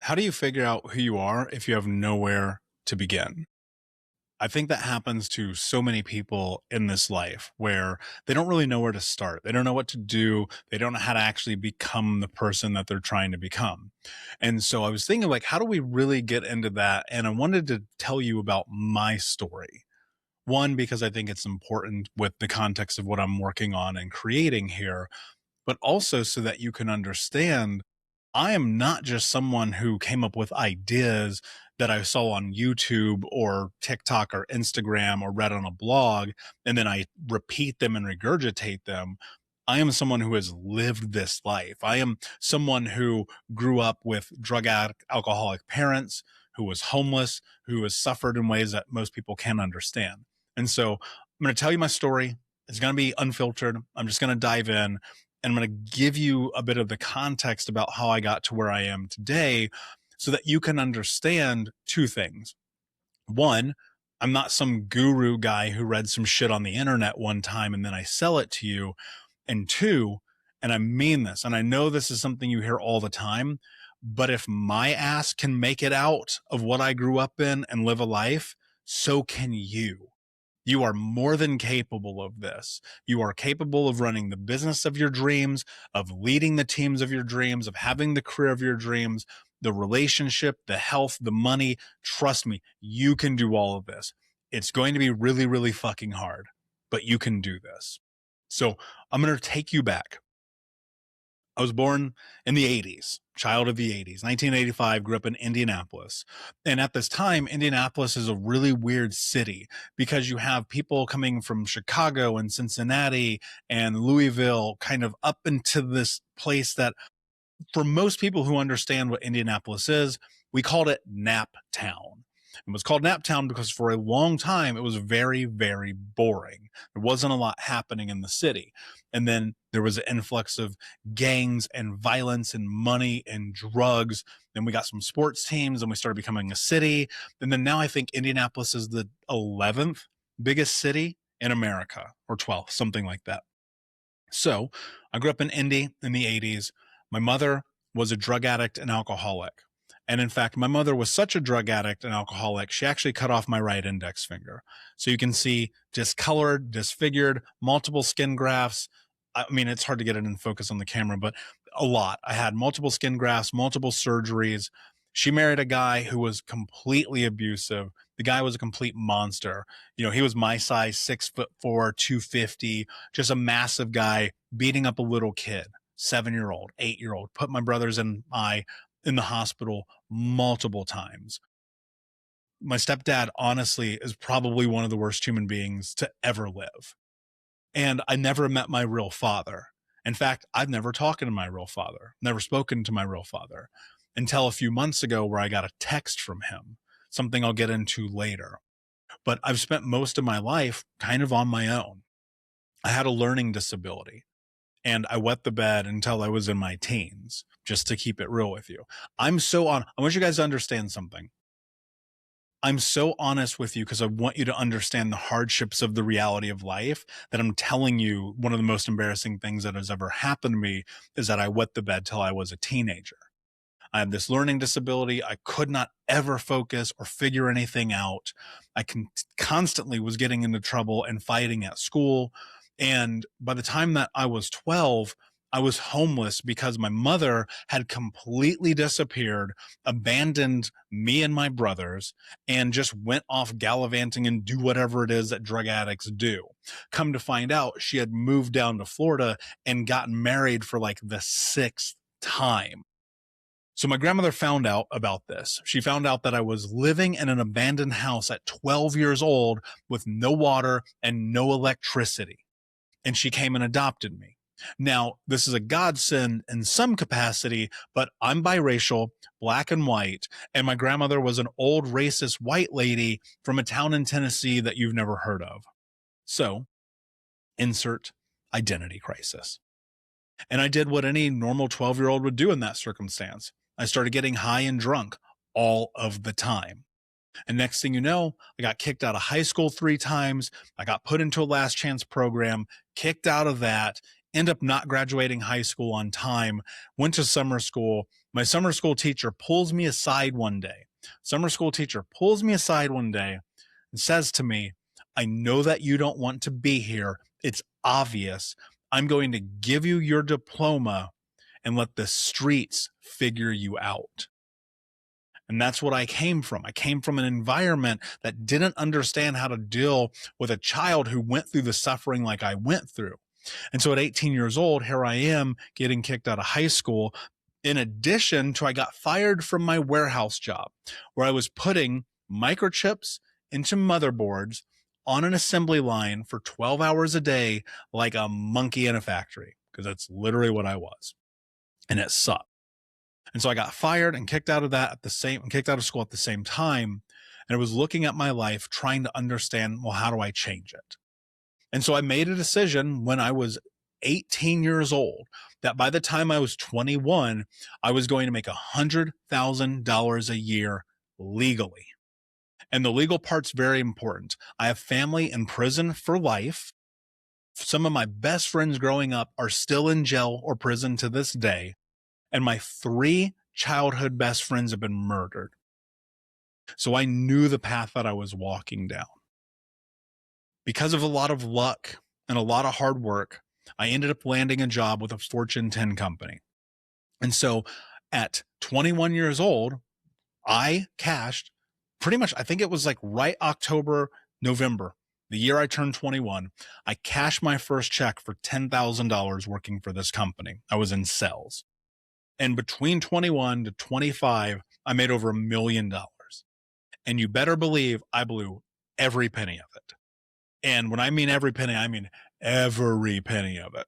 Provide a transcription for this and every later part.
How do you figure out who you are if you have nowhere to begin? I think that happens to so many people in this life where they don't really know where to start. They don't know what to do. They don't know how to actually become the person that they're trying to become. And so I was thinking, like, how do we really get into that? And I wanted to tell you about my story. One, because I think it's important with the context of what I'm working on and creating here, but also so that you can understand I am not just someone who came up with ideas that I saw on YouTube or TikTok or Instagram or read on a blog, and then I repeat them and regurgitate them. I am someone who has lived this life. I am someone who grew up with drug addict, alcoholic parents, who was homeless, who has suffered in ways that most people can't understand. And so I'm going to tell you my story. It's going to be unfiltered. I'm just going to dive in and I'm going to give you a bit of the context about how I got to where I am today so that you can understand two things. One, I'm not some guru guy who read some shit on the internet one time and then I sell it to you. And two, and I mean this, and I know this is something you hear all the time, but if my ass can make it out of what I grew up in and live a life, so can you. You are more than capable of this. You are capable of running the business of your dreams, of leading the teams of your dreams, of having the career of your dreams, the relationship, the health, the money. Trust me, you can do all of this. It's going to be really, really fucking hard, but you can do this. So I'm going to take you back. I was born in the 80s, child of the 80s, 1985, grew up in Indianapolis. And at this time, Indianapolis is a really weird city because you have people coming from Chicago and Cincinnati and Louisville kind of up into this place that for most people who understand what Indianapolis is, we called it Nap Town. It was called Nap Town because for a long time it was very, very boring. There wasn't a lot happening in the city. And then there was an influx of gangs and violence and money and drugs. Then we got some sports teams and we started becoming a city. And then now I think Indianapolis is the 11th biggest city in America, or 12th, something like that. So I grew up in Indy in the 80s. My mother was a drug addict and alcoholic. And in fact, my mother was such a drug addict and alcoholic, she actually cut off my right index finger. So you can see discolored, disfigured, multiple skin grafts. I mean, it's hard to get it in focus on the camera, but a lot. I had multiple skin grafts, multiple surgeries. She married a guy who was completely abusive. The guy was a complete monster. You know, he was my size, 6'4", 250, just a massive guy beating up a little kid, 7-year-old, 8-year-old, put my brothers and I in the hospital multiple times. My stepdad, honestly, is probably one of the worst human beings to ever live. And I never met my real father. In fact, I've never talked to my real father, never spoken to my real father until a few months ago where I got a text from him, something I'll get into later. But I've spent most of my life kind of on my own. I had a learning disability and I wet the bed until I was in my teens, just to keep it real with you. I want you guys to understand something. I'm so honest with you because I want you to understand the hardships of the reality of life that I'm telling you one of the most embarrassing things that has ever happened to me is that I wet the bed till I was a teenager. I have this learning disability. I could not ever focus or figure anything out. Constantly was getting into trouble and fighting at school. And by the time that I was 12, I was homeless because my mother had completely disappeared, abandoned me and my brothers, and just went off gallivanting and do whatever it is that drug addicts do. Come to find out, she had moved down to Florida and gotten married for like the sixth time. So my grandmother found out about this. She found out that I was living in an abandoned house at 12 years old with no water and no electricity. And she came and adopted me. Now, this is a godsend in some capacity, but I'm biracial, black and white, and my grandmother was an old racist white lady from a town in Tennessee that you've never heard of. So, insert identity crisis. And I did what any normal 12-year-old would do in that circumstance. I started getting high and drunk all of the time. And next thing you know, I got kicked out of high school 3 times. I got put into a last chance program, kicked out of that, end up not graduating high school on time, went to summer school, My summer school teacher pulls me aside one day. Summer school teacher pulls me aside one day and says to me, I know that you don't want to be here. It's obvious. I'm going to give you your diploma and let the streets figure you out. And that's what I came from. I came from an environment that didn't understand how to deal with a child who went through the suffering like I went through. And so at 18 years old, here I am getting kicked out of high school. In addition to, I got fired from my warehouse job where I was putting microchips into motherboards on an assembly line for 12 hours a day, like a monkey in a factory, because that's literally what I was. And it sucked. And so I got fired and kicked out of kicked out of school at the same time. And I was looking at my life, trying to understand, well, how do I change it? And so I made a decision when I was 18 years old that by the time I was 21, I was going to make $100,000 a year legally. And the legal part's very important. I have family in prison for life. Some of my best friends growing up are still in jail or prison to this day. And my 3 childhood best friends have been murdered. So I knew the path that I was walking down. Because of a lot of luck and a lot of hard work, I ended up landing a job with a Fortune 10 company. And so at 21 years old, I cashed pretty much, I think it was like right October, November, the year I turned 21, I cashed my first check for $10,000 working for this company. I was in sales. And between 21 to 25, I made over $1 million. And you better believe I blew every penny of it. And when I mean every penny, I mean every penny of it.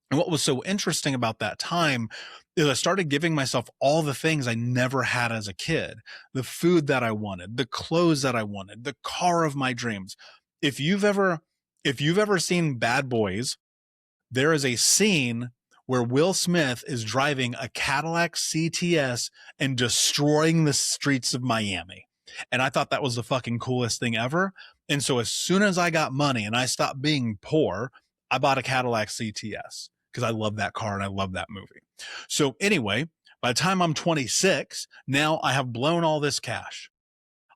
And what was so interesting about that time is I started giving myself all the things I never had as a kid, the food that I wanted, the clothes that I wanted, the car of my dreams. If you've ever seen Bad Boys, there is a scene where Will Smith is driving a Cadillac CTS and destroying the streets of Miami. And I thought that was the fucking coolest thing ever. And so as soon as I got money and I stopped being poor, I bought a Cadillac CTS because I love that car and I love that movie. So anyway, by the time I'm 26, now I have blown all this cash.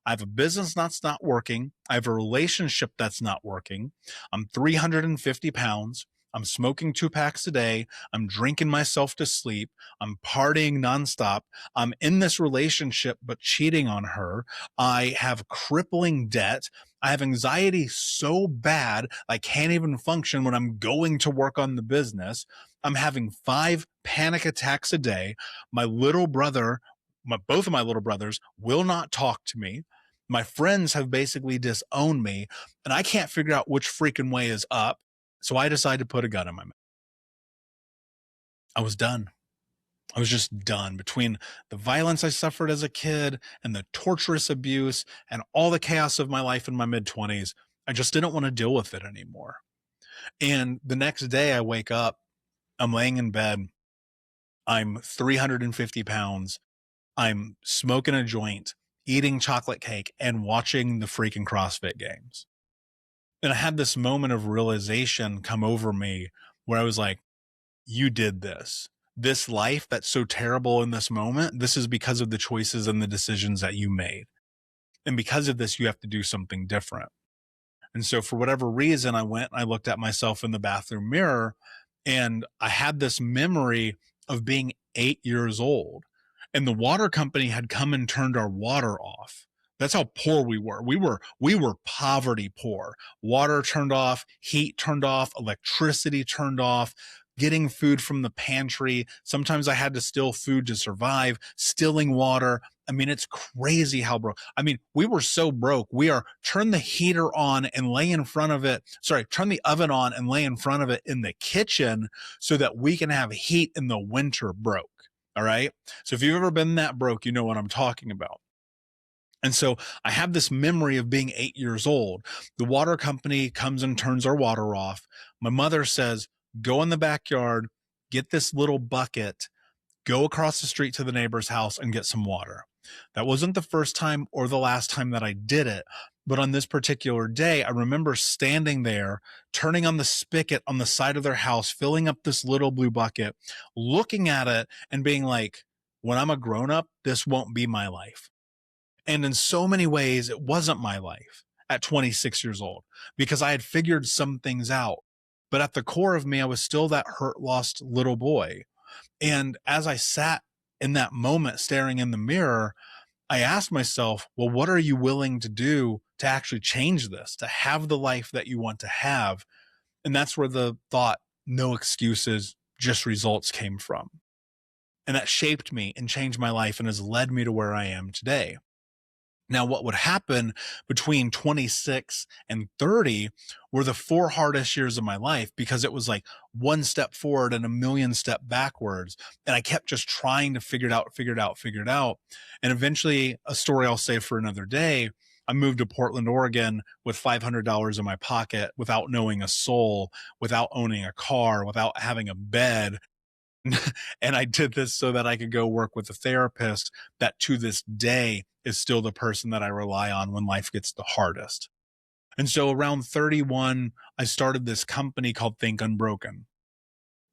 I have a business that's not working. I have a relationship that's not working. I'm 350 pounds. I'm smoking 2 packs a day. I'm drinking myself to sleep. I'm partying nonstop. I'm in this relationship, but cheating on her. I have crippling debt. I have anxiety so bad, I can't even function when I'm going to work on the business. I'm having 5 panic attacks a day. My little brother, both of my little brothers will not talk to me. My friends have basically disowned me, and I can't figure out which freaking way is up. So I decided to put a gun in my mouth. I was done. I was just done. Between the violence I suffered as a kid and the torturous abuse and all the chaos of my life in my mid-20s, I just didn't want to deal with it anymore. And the next day I wake up, I'm laying in bed, I'm 350 pounds, I'm smoking a joint, eating chocolate cake, and watching the freaking CrossFit games. And I had this moment of realization come over me where I was like, you did this. This life that's so terrible in this moment, this is because of the choices and the decisions that you made. And because of this, you have to do something different. And so for whatever reason, I went and I looked at myself in the bathroom mirror and I had this memory of being 8 years old. And the water company had come and turned our water off. That's how poor we were. We were poverty poor. Water turned off, heat turned off, electricity turned off, getting food from the pantry. Sometimes I had to steal food to survive, stealing water. I mean, it's crazy how broke. I mean, we were so broke. We are turn the heater on and lay in front of it. Sorry, turn the oven on and lay in front of it in the kitchen so that we can have heat in the winter broke. All right. So if you've ever been that broke, you know what I'm talking about. And so I have this memory of being 8 years old. The water company comes and turns our water off. My mother says, go in the backyard, get this little bucket, go across the street to the neighbor's house and get some water. That wasn't the first time or the last time that I did it. But on this particular day, I remember standing there, turning on the spigot on the side of their house, filling up this little blue bucket, looking at it and being like, when I'm a grown up, this won't be my life. And in so many ways, it wasn't my life at 26 years old because I had figured some things out. But at the core of me, I was still that hurt, lost little boy. And as I sat in that moment staring in the mirror, I asked myself, well, what are you willing to do to actually change this, to have the life that you want to have? And that's where the thought, no excuses, just results came from. And that shaped me and changed my life and has led me to where I am today. Now, what would happen between 26 and 30 were the four hardest years of my life because it was like one step forward and a million step backwards. And I kept just trying to figure it out. And eventually, a story I'll save for another day. I moved to Portland, Oregon with $500 in my pocket without knowing a soul, without owning a car, without having a bed. And I did this so that I could go work with a therapist that to this day is still the person that I rely on when life gets the hardest. And so around 31, I started this company called Think Unbroken.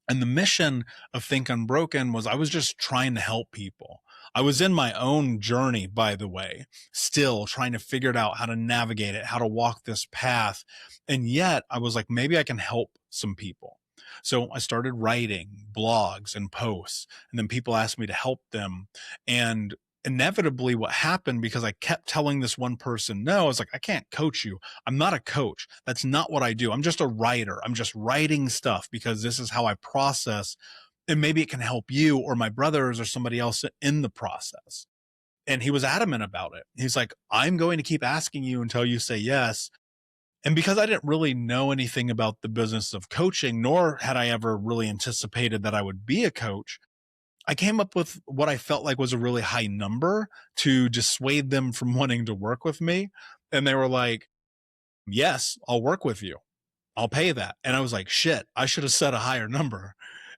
And the mission of Think Unbroken was I was just trying to help people. I was in my own journey, by the way, still trying to figure it out, how to navigate it, how to walk this path. And yet I was like, maybe I can help some people. So I started writing blogs and posts, and then people asked me to help them. And inevitably, what happened because I kept telling this one person, no, I was like, I can't coach you. I'm not a coach. That's not what I do. I'm just a writer. I'm just writing stuff because this is how I process. And maybe it can help you or my brothers or somebody else in the process. And he was adamant about it. He's like, I'm going to keep asking you until you say yes. And because I didn't really know anything about the business of coaching, nor had I ever really anticipated that I would be a coach, I came up with what I felt like was a really high number to dissuade them from wanting to work with me. And they were like, yes, I'll work with you. I'll pay that. And I was like, shit, I should have set a higher number.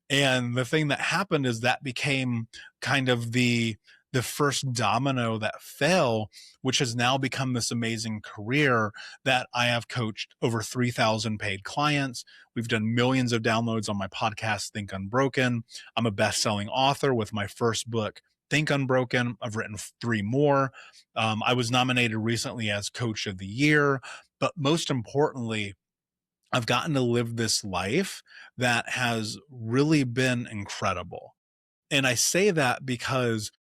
And the thing that happened is that became kind of the first domino that fell, which has now become this amazing career that I have coached over 3,000 paid clients. We've done millions of downloads on my podcast, Think Unbroken. I'm a best-selling author with my first book, Think Unbroken. I've written three more. I was nominated recently as Coach of the Year, but most importantly, I've gotten to live this life that has really been incredible. And I say that because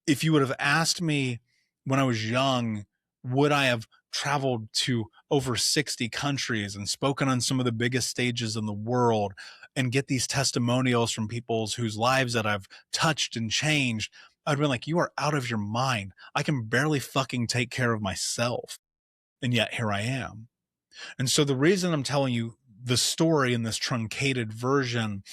if you would have asked me when I was young, would I have traveled to over 60 countries and spoken on some of the biggest stages in the world and get these testimonials from people whose lives that I've touched and changed, I'd been like, you are out of your mind. I can barely fucking take care of myself. And yet here I am. And so the reason I'm telling you the story in this truncated version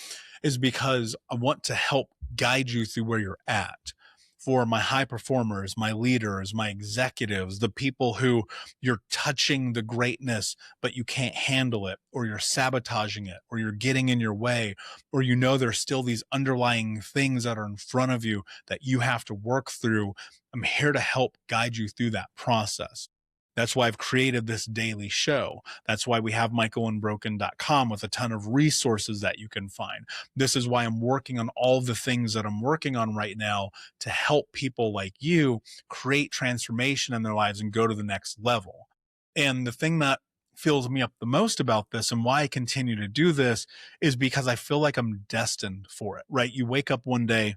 is because I want to help guide you through where you're at. For my high performers, my leaders, my executives, the people who you're touching the greatness, but you can't handle it, or you're sabotaging it, or you're getting in your way, or you know there's still these underlying things that are in front of you that you have to work through. I'm here to help guide you through that process. That's why I've created this daily show. That's why we have michaelunbroken.com with a ton of resources that you can find. This is why I'm working on all the things that I'm working on right now to help people like you create transformation in their lives and go to the next level. And the thing that fills me up the most about this and why I continue to do this is because I feel like I'm destined for it, right? You wake up one day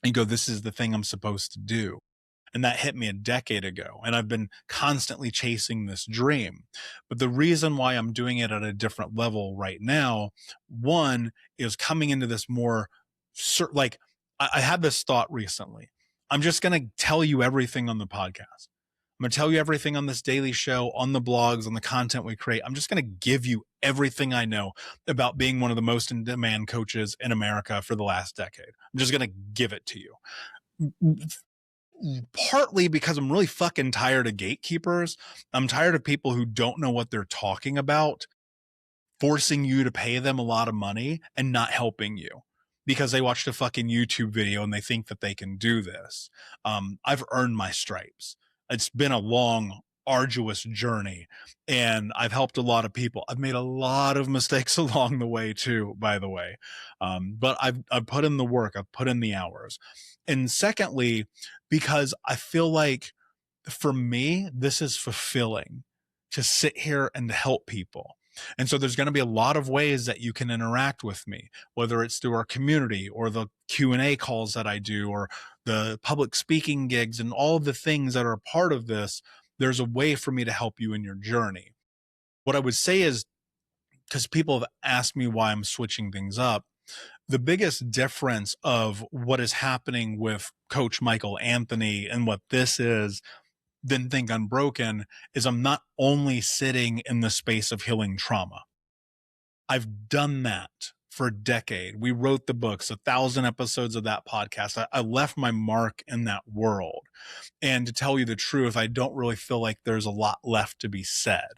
and go, this is the thing I'm supposed to do. And that hit me a decade ago. And I've been constantly chasing this dream. But the reason why I'm doing it at a different level right now, one is coming into this more, like, I had this thought recently. I'm just going to tell you everything on the podcast. I'm going to tell you everything on this daily show, on the blogs, on the content we create. I'm just going to give you everything I know about being one of the most in demand coaches in America for the last decade. I'm just going to give it to you, partly because I'm really fucking tired of gatekeepers. I'm tired of people who don't know what they're talking about, forcing you to pay them a lot of money and not helping you because they watched a fucking YouTube video and they think that they can do this. I've earned my stripes. It's been a long, arduous journey, and I've helped a lot of people. I've made a lot of mistakes along the way too, by the way. But I've put in the work. I've put in the hours. And secondly, because I feel like for me, this is fulfilling to sit here and to help people. And so there's going to be a lot of ways that you can interact with me, whether it's through our community or the Q&A calls that I do or the public speaking gigs and all the things that are a part of this. There's a way for me to help you in your journey. What I would say is, because people have asked me why I'm switching things up, the biggest difference of what is happening with Coach Michael Anthony and what this is than Think Unbroken is I'm not only sitting in the space of healing trauma. I've done that for a decade. We wrote the books, 1,000 episodes of that podcast. I left my mark in that world. And to tell you the truth, I don't really feel like there's a lot left to be said.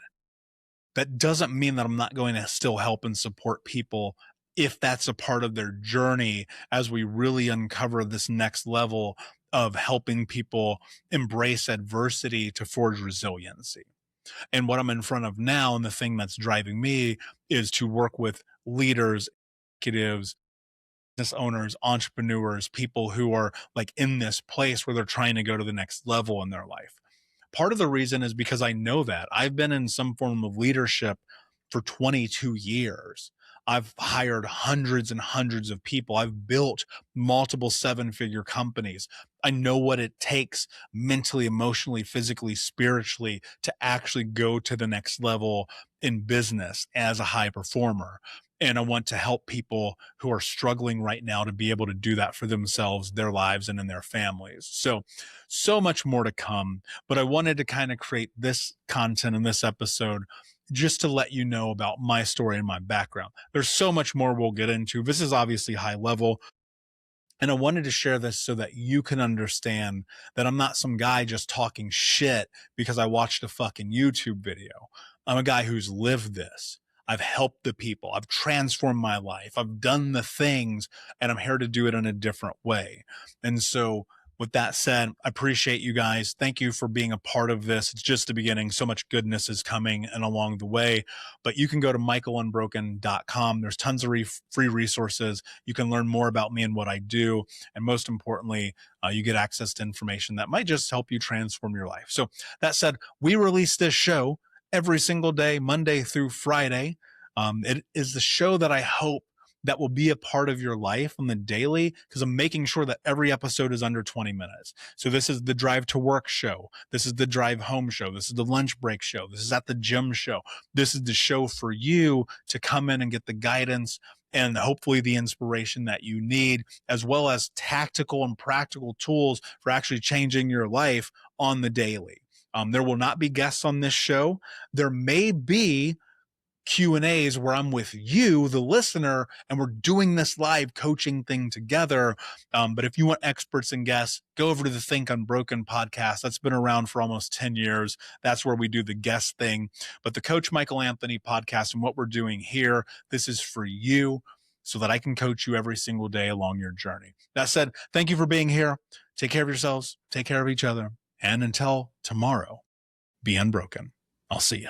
That doesn't mean that I'm not going to still help and support people if that's a part of their journey as we really uncover this next level of helping people embrace adversity to forge resiliency. And what I'm in front of now, and the thing that's driving me, is to work with leaders, executives, business owners, entrepreneurs, people who are like in this place where they're trying to go to the next level in their life. Part of the reason is because I know that I've been in some form of leadership for 22 years. I've hired hundreds and hundreds of people. I've built multiple 7-figure companies. I know what it takes mentally, emotionally, physically, spiritually to actually go to the next level in business as a high performer. And I want to help people who are struggling right now to be able to do that for themselves, their lives, and in their families. So much more to come. But I wanted to kind of create this content in this episode just to let you know about my story and my background. There's so much more we'll get into. This is obviously high level. And I wanted to share this so that you can understand that I'm not some guy just talking shit because I watched a fucking YouTube video. I'm a guy who's lived this. I've helped the people. I've transformed my life. I've done the things, and I'm here to do it in a different way. And so with that said, I appreciate you guys. Thank you for being a part of this. It's just the beginning. So much goodness is coming and along the way. But you can go to michaelunbroken.com. There's tons of free resources. You can learn more about me and what I do. And most importantly, you get access to information that might just help you transform your life. So that said, we release this show every single day, Monday through Friday. It is the show that I hope that will be a part of your life on the daily, because I'm making sure that every episode is under 20 minutes. So this is the drive to work show. This is the drive home show. This is the lunch break show. This is at the gym show. This is the show for you to come in and get the guidance and hopefully the inspiration that you need, as well as tactical and practical tools for actually changing your life on the daily. There will not be guests on this show. There may be Q&As where I'm with you, the listener, and we're doing this live coaching thing together. But if you want experts and guests, go over to the Think Unbroken podcast. That's been around for almost 10 years. That's where we do the guest thing. But the Coach Michael Anthony podcast and what we're doing here, this is for you so that I can coach you every single day along your journey. That said, thank you for being here. Take care of yourselves. Take care of each other. And until tomorrow, be unbroken. I'll see you.